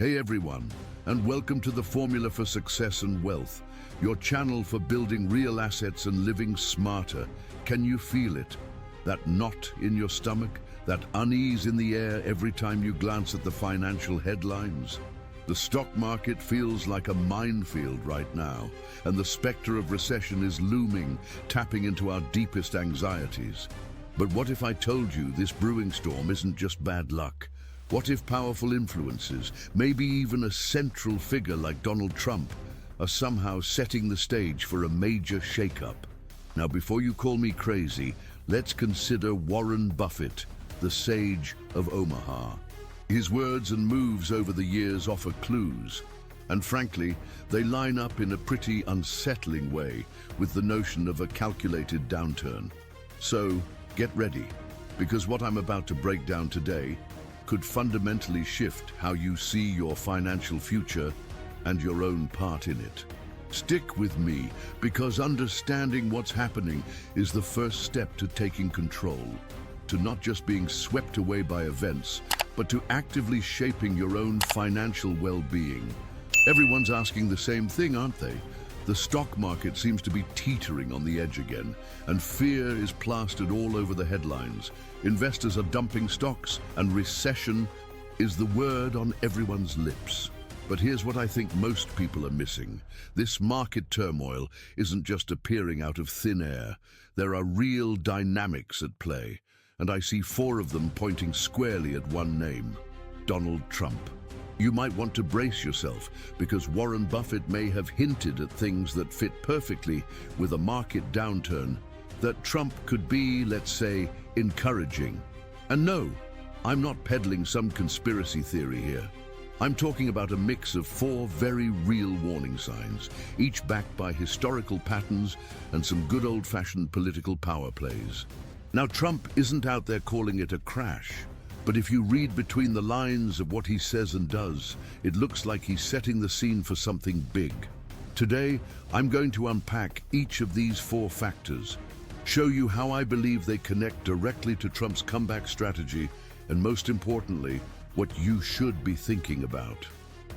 Hey everyone, and welcome to the Formula for Success and Wealth, your channel for building real assets and living smarter. Can you feel it? That knot in your stomach? That unease in the air every time you glance at the financial headlines? The stock market feels like a minefield right now, and the specter of recession is looming, tapping into our deepest anxieties. But what if I told you this brewing storm isn't just bad luck? What if powerful influences, maybe even a central figure like Donald Trump, are somehow setting the stage for a major shakeup? Now, before you call me crazy, let's consider Warren Buffett, the sage of Omaha. His words and moves over the years offer clues, and frankly, they line up in a pretty unsettling way with the notion of a calculated downturn. So, get ready, because what I'm about to break down today could fundamentally shift how you see your financial future and your own part in it. Stick with me, because understanding what's happening is the first step to taking control, to not just being swept away by events, but to actively shaping your own financial well-being. Everyone's asking the same thing, aren't they? The stock market seems to be teetering on the edge again, and fear is plastered all over the headlines. Investors are dumping stocks, and recession is the word on everyone's lips. But here's what I think most people are missing. This market turmoil isn't just appearing out of thin air. There are real dynamics at play, and I see four of them pointing squarely at one name: Donald Trump. You might want to brace yourself, because Warren Buffett may have hinted at things that fit perfectly with a market downturn that Trump could be, let's say, encouraging. And no, I'm not peddling some conspiracy theory here. I'm talking about a mix of four very real warning signs, each backed by historical patterns and some good old-fashioned political power plays. Now, Trump isn't out there calling it a crash, but if you read between the lines of what he says and does, it looks like he's setting the scene for something big. Today, I'm going to unpack each of these four factors, show you how I believe they connect directly to Trump's comeback strategy, and most importantly, what you should be thinking about.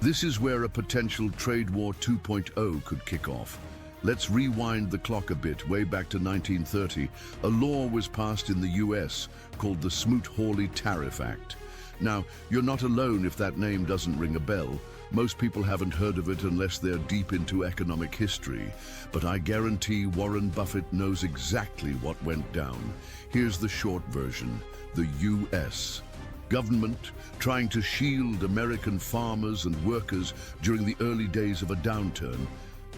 This is where a potential trade war 2.0 could kick off. Let's rewind the clock a bit, way back to 1930. A law was passed in the US called the Smoot-Hawley Tariff Act. Now, you're not alone if that name doesn't ring a bell. Most people haven't heard of it unless they're deep into economic history. But I guarantee Warren Buffett knows exactly what went down. Here's the short version: the US government, trying to shield American farmers and workers during the early days of a downturn,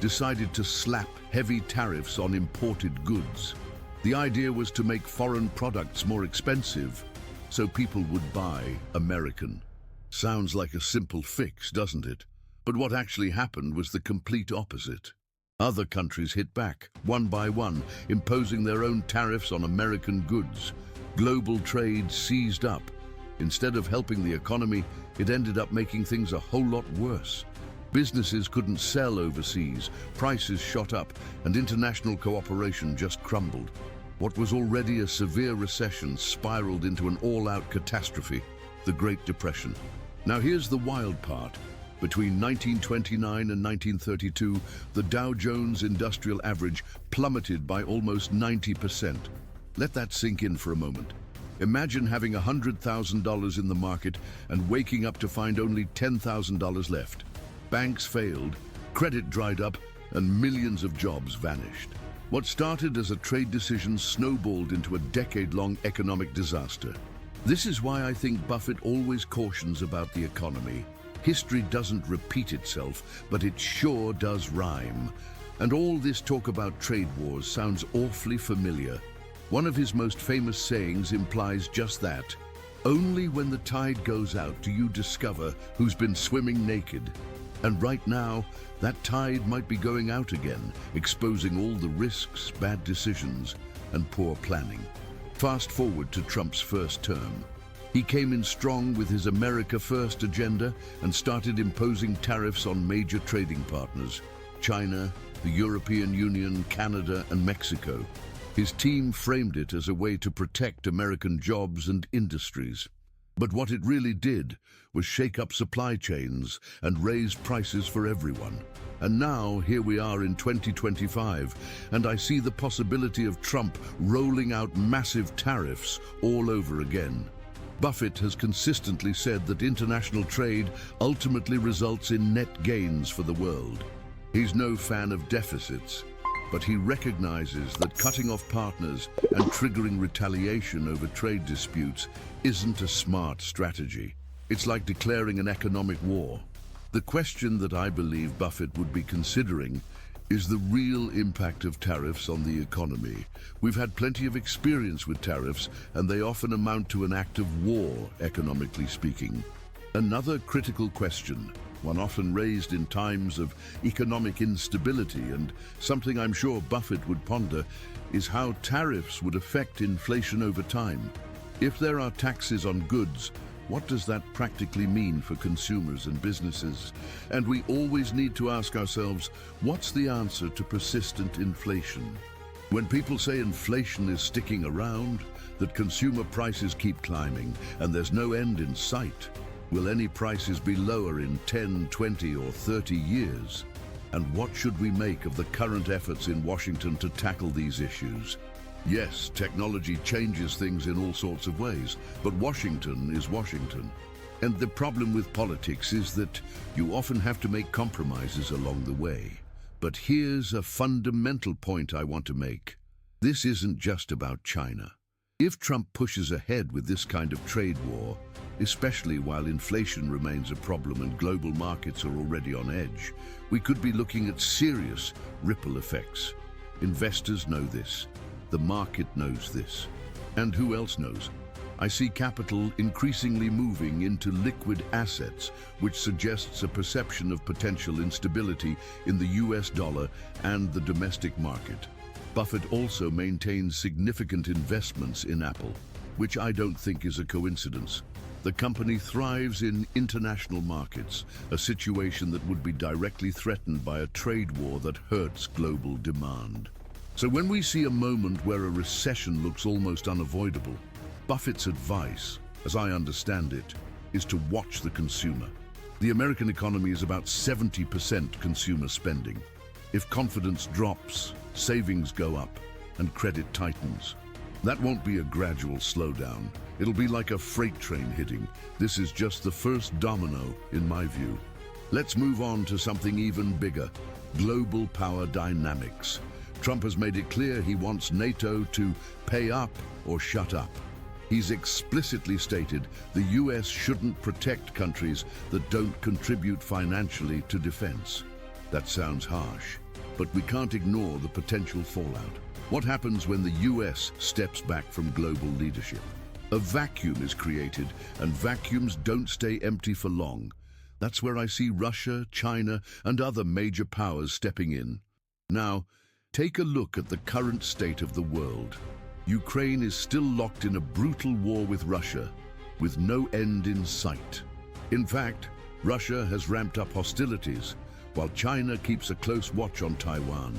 decided to slap heavy tariffs on imported goods. The idea was to make foreign products more expensive, so people would buy American. Sounds like a simple fix, doesn't it? But what actually happened was the complete opposite. Other countries hit back, one by one, imposing their own tariffs on American goods. Global trade seized up. Instead of helping the economy, it ended up making things a whole lot worse. Businesses couldn't sell overseas, prices shot up, and international cooperation just crumbled. What was already a severe recession spiraled into an all-out catastrophe, the Great Depression. Now here's the wild part. Between 1929 and 1932, the Dow Jones Industrial Average plummeted by almost 90%. Let that sink in for a moment. Imagine having $100,000 in the market and waking up to find only $10,000 left. Banks failed, credit dried up, and millions of jobs vanished. What started as a trade decision snowballed into a decade-long economic disaster. This is why I think Buffett always cautions about the economy. History doesn't repeat itself, but it sure does rhyme. And all this talk about trade wars sounds awfully familiar. One of his most famous sayings implies just that. Only when the tide goes out do you discover who's been swimming naked. And right now, that tide might be going out again, exposing all the risks, bad decisions, and poor planning. Fast forward to Trump's first term. He came in strong with his America First agenda and started imposing tariffs on major trading partners: China, the European Union, Canada, and Mexico. His team framed it as a way to protect American jobs and industries. But what it really did was shake up supply chains and raise prices for everyone. And now, here we are in 2025, and I see the possibility of Trump rolling out massive tariffs all over again. Buffett has consistently said that international trade ultimately results in net gains for the world. He's no fan of deficits, but he recognizes that cutting off partners and triggering retaliation over trade disputes isn't a smart strategy. It's like declaring an economic war. The question that I believe Buffett would be considering is the real impact of tariffs on the economy. We've had plenty of experience with tariffs, and they often amount to an act of war, economically speaking. Another critical question, one often raised in times of economic instability, and something I'm sure Buffett would ponder, is how tariffs would affect inflation over time. If there are taxes on goods, what does that practically mean for consumers and businesses? And we always need to ask ourselves, what's the answer to persistent inflation? When people say inflation is sticking around, that consumer prices keep climbing, and there's no end in sight, will any prices be lower in 10, 20, or 30 years? And what should we make of the current efforts in Washington to tackle these issues? Yes, technology changes things in all sorts of ways, but Washington is Washington. And the problem with politics is that you often have to make compromises along the way. But here's a fundamental point I want to make. This isn't just about China. If Trump pushes ahead with this kind of trade war, especially while inflation remains a problem and global markets are already on edge, we could be looking at serious ripple effects. Investors know this. The market knows this. And who else knows? I see capital increasingly moving into liquid assets, which suggests a perception of potential instability in the US dollar and the domestic market. Buffett also maintains significant investments in Apple, which I don't think is a coincidence. The company thrives in international markets, a situation that would be directly threatened by a trade war that hurts global demand. So when we see a moment where a recession looks almost unavoidable, Buffett's advice, as I understand it, is to watch the consumer. The American economy is about 70% consumer spending. If confidence drops, savings go up, and credit tightens. That won't be a gradual slowdown. It'll be like a freight train hitting. This is just the first domino, in my view. Let's move on to something even bigger: global power dynamics. Trump has made it clear he wants NATO to pay up or shut up. He's explicitly stated the US shouldn't protect countries that don't contribute financially to defense. That sounds harsh, but we can't ignore the potential fallout. What happens when the US steps back from global leadership? A vacuum is created, and vacuums don't stay empty for long. That's where I see Russia, China, and other major powers stepping in. Now, take a look at the current state of the world. Ukraine is still locked in a brutal war with Russia, with no end in sight. In fact, Russia has ramped up hostilities, while China keeps a close watch on Taiwan,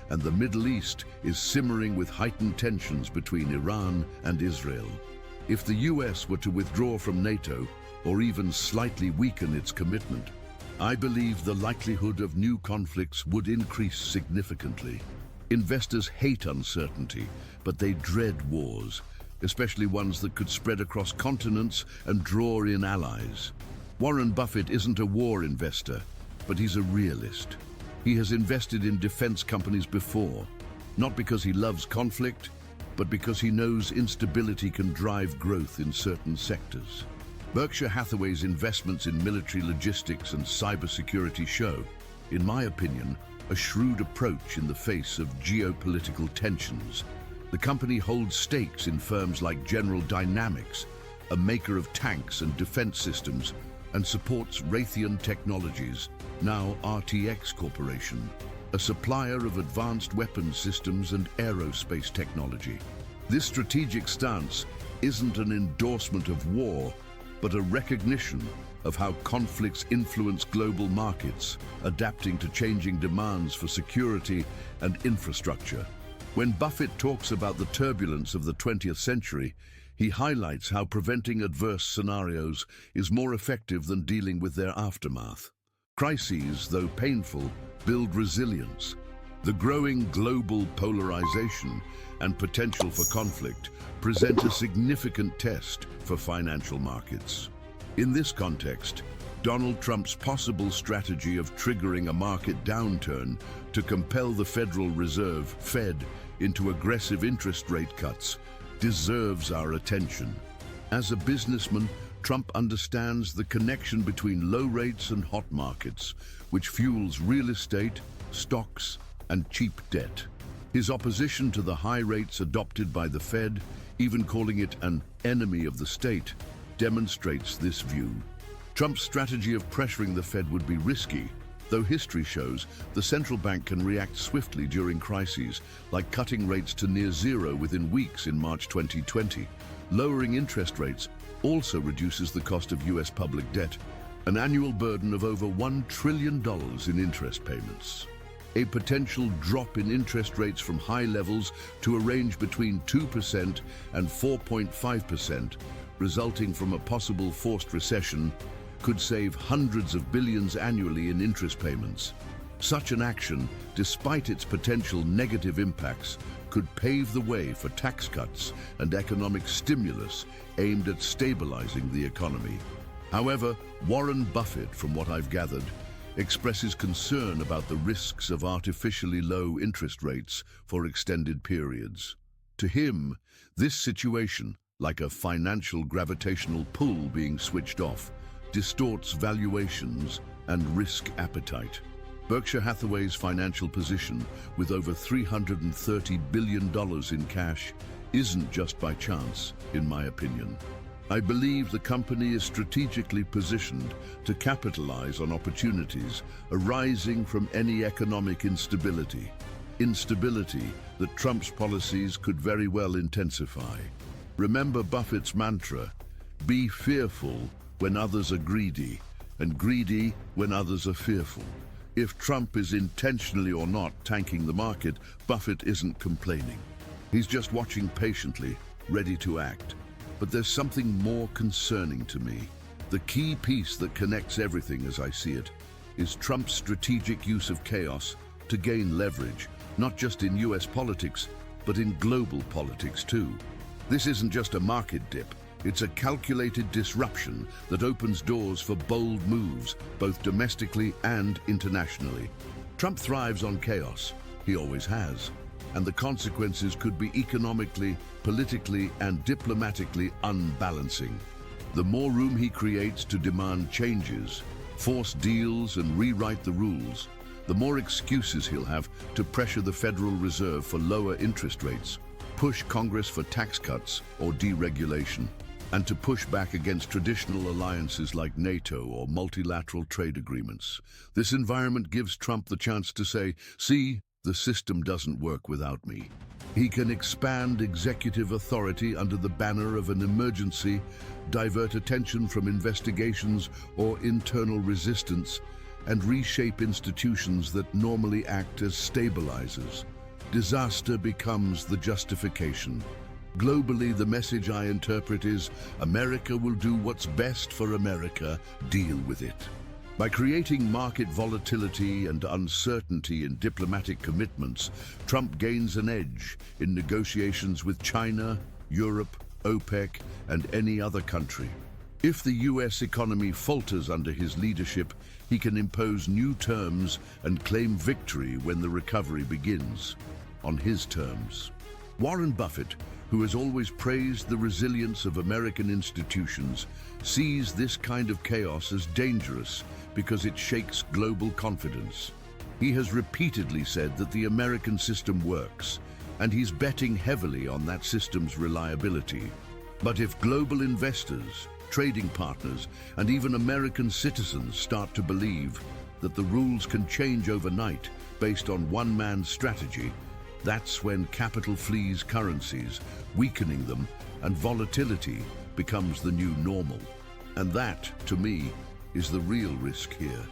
and the Middle East is simmering with heightened tensions between Iran and Israel. If the US were to withdraw from NATO, or even slightly weaken its commitment, I believe the likelihood of new conflicts would increase significantly. Investors hate uncertainty, but they dread wars, especially ones that could spread across continents and draw in allies. Warren Buffett isn't a war investor, but he's a realist. He has invested in defense companies before, not because he loves conflict, but because he knows instability can drive growth in certain sectors. Berkshire Hathaway's investments in military logistics and cybersecurity show, in my opinion, a shrewd approach in the face of geopolitical tensions. The company holds stakes in firms like General Dynamics, a maker of tanks and defense systems, and supports Raytheon Technologies, now RTX Corporation, a supplier of advanced weapons systems and aerospace technology. This strategic stance isn't an endorsement of war, but a recognition of how conflicts influence global markets, adapting to changing demands for security and infrastructure. When Buffett talks about the turbulence of the 20th century, He highlights how preventing adverse scenarios is more effective than dealing with their aftermath. Crises, though painful, build resilience. The growing global polarization and potential for conflict present a significant test for financial markets. In this context, Donald Trump's possible strategy of triggering a market downturn to compel the Federal Reserve, Fed, into aggressive interest rate cuts deserves our attention. As a businessman, Trump understands the connection between low rates and hot markets, which fuels real estate, stocks, and cheap debt. His opposition to the high rates adopted by the Fed, even calling it an enemy of the state, demonstrates this view. Trump's strategy of pressuring the Fed would be risky, though history shows the central bank can react swiftly during crises, like cutting rates to near zero within weeks in March 2020. Lowering interest rates also reduces the cost of U.S. public debt, an annual burden of over $1 trillion in interest payments. A potential drop in interest rates from high levels to a range between 2% and 4.5%, resulting from a possible forced recession, could save hundreds of billions annually in interest payments. Such an action, despite its potential negative impacts, could pave the way for tax cuts and economic stimulus aimed at stabilizing the economy. However, Warren Buffett, from what I've gathered, expresses concern about the risks of artificially low interest rates for extended periods. To him, this situation, like a financial gravitational pull being switched off, distorts valuations and risk appetite. Berkshire Hathaway's financial position, with over $330 billion in cash, isn't just by chance, in my opinion. I believe the company is strategically positioned to capitalize on opportunities arising from any economic instability. Instability that Trump's policies could very well intensify. Remember Buffett's mantra, be fearful when others are greedy, and greedy when others are fearful. If Trump is intentionally or not tanking the market, Buffett isn't complaining. He's just watching patiently, ready to act. But there's something more concerning to me. The key piece that connects everything as I see it is Trump's strategic use of chaos to gain leverage, not just in US politics, but in global politics too. This isn't just a market dip. It's a calculated disruption that opens doors for bold moves, both domestically and internationally. Trump thrives on chaos. He always has. And the consequences could be economically, politically, and diplomatically unbalancing. The more room he creates to demand changes, force deals, and rewrite the rules, the more excuses he'll have to pressure the Federal Reserve for lower interest rates, push Congress for tax cuts or deregulation, and to push back against traditional alliances like NATO or multilateral trade agreements. This environment gives Trump the chance to say, see, the system doesn't work without me. He can expand executive authority under the banner of an emergency, divert attention from investigations or internal resistance, and reshape institutions that normally act as stabilizers. Disaster becomes the justification. Globally, the message I interpret is, America will do what's best for America, deal with it. By creating market volatility and uncertainty in diplomatic commitments, Trump gains an edge in negotiations with China, Europe, OPEC, and any other country. If the US economy falters under his leadership, he can impose new terms and claim victory when the recovery begins, on his terms. Warren Buffett, who has always praised the resilience of American institutions, sees this kind of chaos as dangerous because it shakes global confidence. He has repeatedly said that the American system works, and he's betting heavily on that system's reliability. But if global investors, trading partners, and even American citizens start to believe that the rules can change overnight based on one man's strategy, that's when capital flees currencies, weakening them, and volatility becomes the new normal. And that, to me, is the real risk here.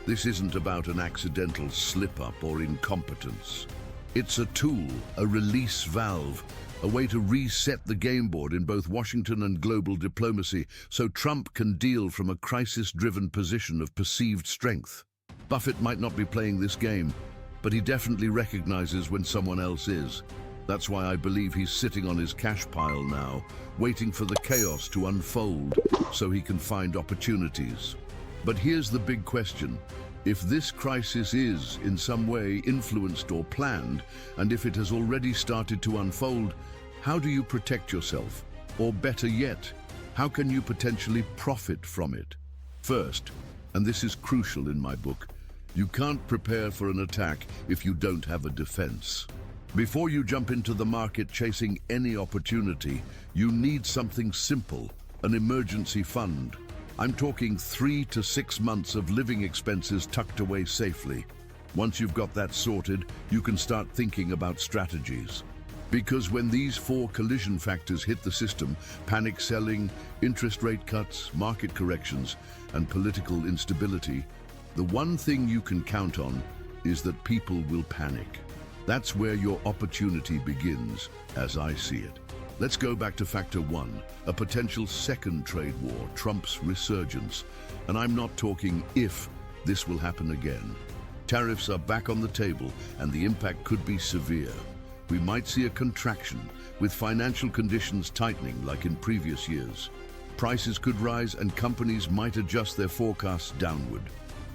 This isn't about an accidental slip-up or incompetence. It's a tool, a release valve, a way to reset the game board in both Washington and global diplomacy so Trump can deal from a crisis-driven position of perceived strength. Buffett might not be playing this game, but he definitely recognizes when someone else is. That's why I believe he's sitting on his cash pile now, waiting for the chaos to unfold so he can find opportunities. But here's the big question. If this crisis is, in some way, influenced or planned, and if it has already started to unfold, how do you protect yourself? Or better yet, how can you potentially profit from it? First, and this is crucial in my book, you can't prepare for an attack if you don't have a defense. Before you jump into the market chasing any opportunity, you need something simple, an emergency fund. I'm talking 3 to 6 months of living expenses tucked away safely. Once you've got that sorted, you can start thinking about strategies. Because when these 4 collision factors hit the system, panic selling, interest rate cuts, market corrections, and political instability, the one thing you can count on is that people will panic. That's where your opportunity begins, as I see it. Let's go back to factor 1, a potential second trade war, Trump's resurgence. And I'm not talking if this will happen again. Tariffs are back on the table, and the impact could be severe. We might see a contraction, with financial conditions tightening like in previous years. Prices could rise and companies might adjust their forecasts downward.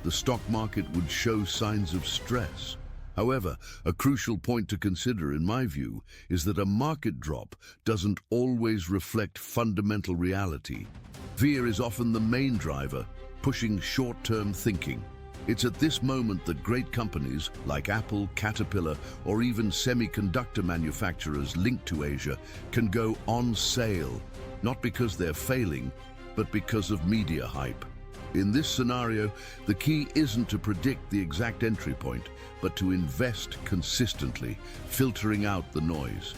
The stock market would show signs of stress. However, a crucial point to consider, in my view, is that a market drop doesn't always reflect fundamental reality. Fear is often the main driver, pushing short-term thinking. It's at this moment that great companies like Apple, Caterpillar, or even semiconductor manufacturers linked to Asia can go on sale, not because they're failing, but because of media hype. In this scenario, the key isn't to predict the exact entry point, but to invest consistently, filtering out the noise.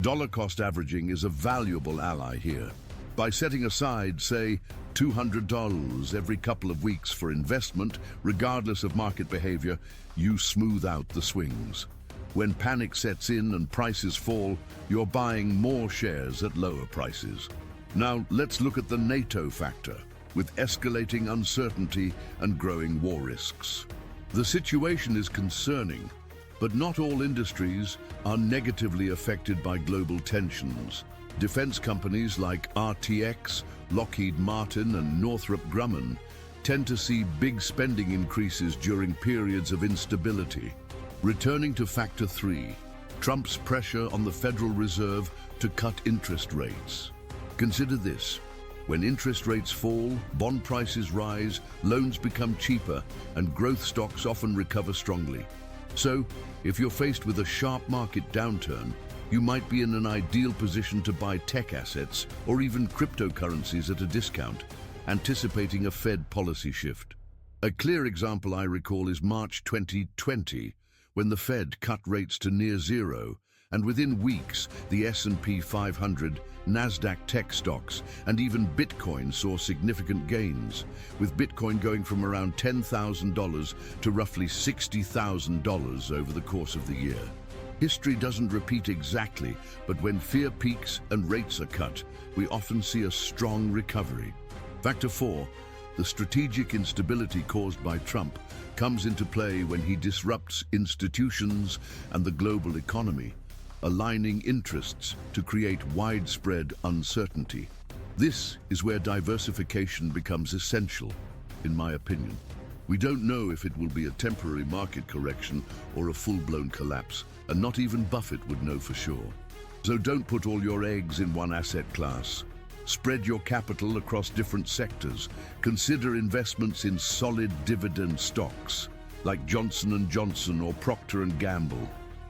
Dollar cost averaging is a valuable ally here. By setting aside, say, $200 every couple of weeks for investment, regardless of market behavior, you smooth out the swings. When panic sets in and prices fall, you're buying more shares at lower prices. Now, let's look at the NATO factor, with escalating uncertainty and growing war risks. The situation is concerning, but not all industries are negatively affected by global tensions. Defense companies like RTX, Lockheed Martin, and Northrop Grumman tend to see big spending increases during periods of instability. Returning to factor 3, Trump's pressure on the Federal Reserve to cut interest rates. Consider this. When interest rates fall, bond prices rise, loans become cheaper, and growth stocks often recover strongly. So, if you're faced with a sharp market downturn, you might be in an ideal position to buy tech assets or even cryptocurrencies at a discount, anticipating a Fed policy shift. A clear example I recall is March 2020, when the Fed cut rates to near zero, and within weeks, the S&P 500, Nasdaq tech stocks, and even Bitcoin saw significant gains, with Bitcoin going from around $10,000 to roughly $60,000 over the course of the year. History doesn't repeat exactly, but when fear peaks and rates are cut, we often see a strong recovery. Factor 4, the strategic instability caused by Trump comes into play when he disrupts institutions and the global economy, aligning interests to create widespread uncertainty. This is where diversification becomes essential, in my opinion. We don't know if it will be a temporary market correction or a full-blown collapse, and not even Buffett would know for sure. So don't put all your eggs in one asset class. Spread your capital across different sectors. Consider investments in solid dividend stocks, like Johnson & Johnson or Procter & Gamble,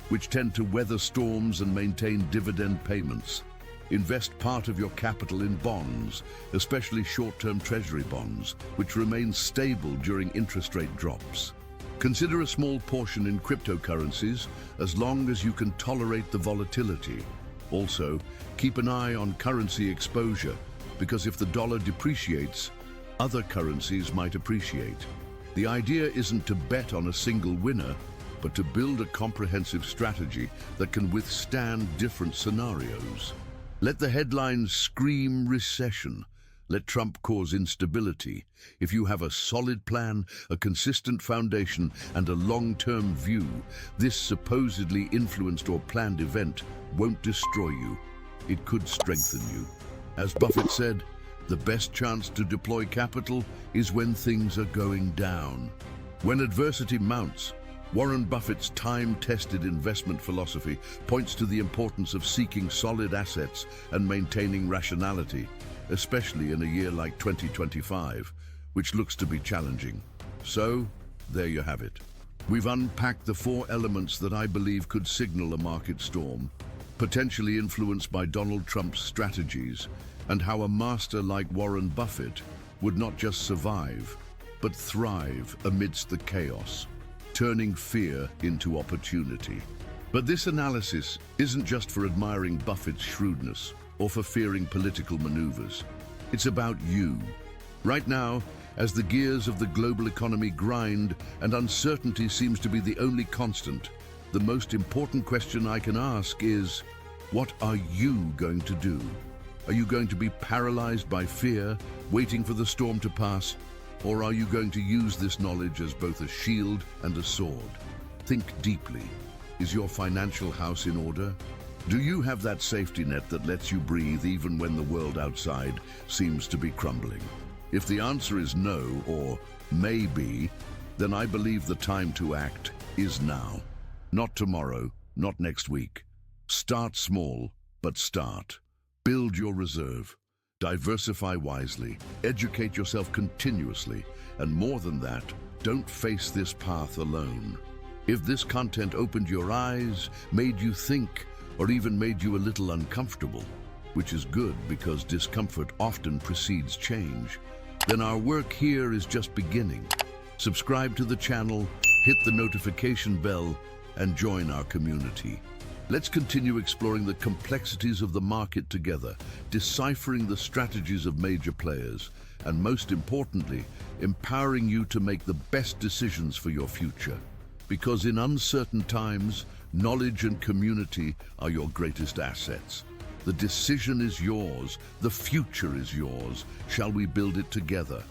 which tend to weather storms and maintain dividend payments. Invest part of your capital in bonds, especially short-term treasury bonds, which remain stable during interest rate drops. Consider a small portion in cryptocurrencies, as long as you can tolerate the volatility. Also, keep an eye on currency exposure, because if the dollar depreciates, other currencies might appreciate. The idea isn't to bet on a single winner, but to build a comprehensive strategy that can withstand different scenarios. Let the headlines scream recession. Let Trump cause instability. If you have a solid plan, a consistent foundation, and a long-term view, this supposedly influenced or planned event won't destroy you. It could strengthen you. As Buffett said, the best chance to deploy capital is when things are going down. When adversity mounts, Warren Buffett's time-tested investment philosophy points to the importance of seeking solid assets and maintaining rationality, especially in a year like 2025, which looks to be challenging. So, there you have it. We've unpacked the 4 elements that I believe could signal a market storm, potentially influenced by Donald Trump's strategies, and how a master like Warren Buffett would not just survive, but thrive amidst the chaos, turning fear into opportunity. But this analysis isn't just for admiring Buffett's shrewdness or for fearing political maneuvers. It's about you. Right now, as the gears of the global economy grind and uncertainty seems to be the only constant, the most important question I can ask is, what are you going to do? Are you going to be paralyzed by fear, waiting for the storm to pass? Or are you going to use this knowledge as both a shield and a sword? Think deeply. Is your financial house in order? Do you have that safety net that lets you breathe even when the world outside seems to be crumbling? If the answer is no, or maybe, then I believe the time to act is now. Not tomorrow, not next week. Start small, but start. Build your reserve. Diversify wisely. Educate yourself continuously. And more than that, don't face this path alone. If this content opened your eyes, made you think, or even made you a little uncomfortable, which is good because discomfort often precedes change, then our work here is just beginning. Subscribe to the channel, hit the notification bell, and join our community. Let's continue exploring the complexities of the market together, deciphering the strategies of major players, and most importantly, empowering you to make the best decisions for your future. Because in uncertain times, knowledge and community are your greatest assets. The decision is yours, the future is yours. Shall we build it together?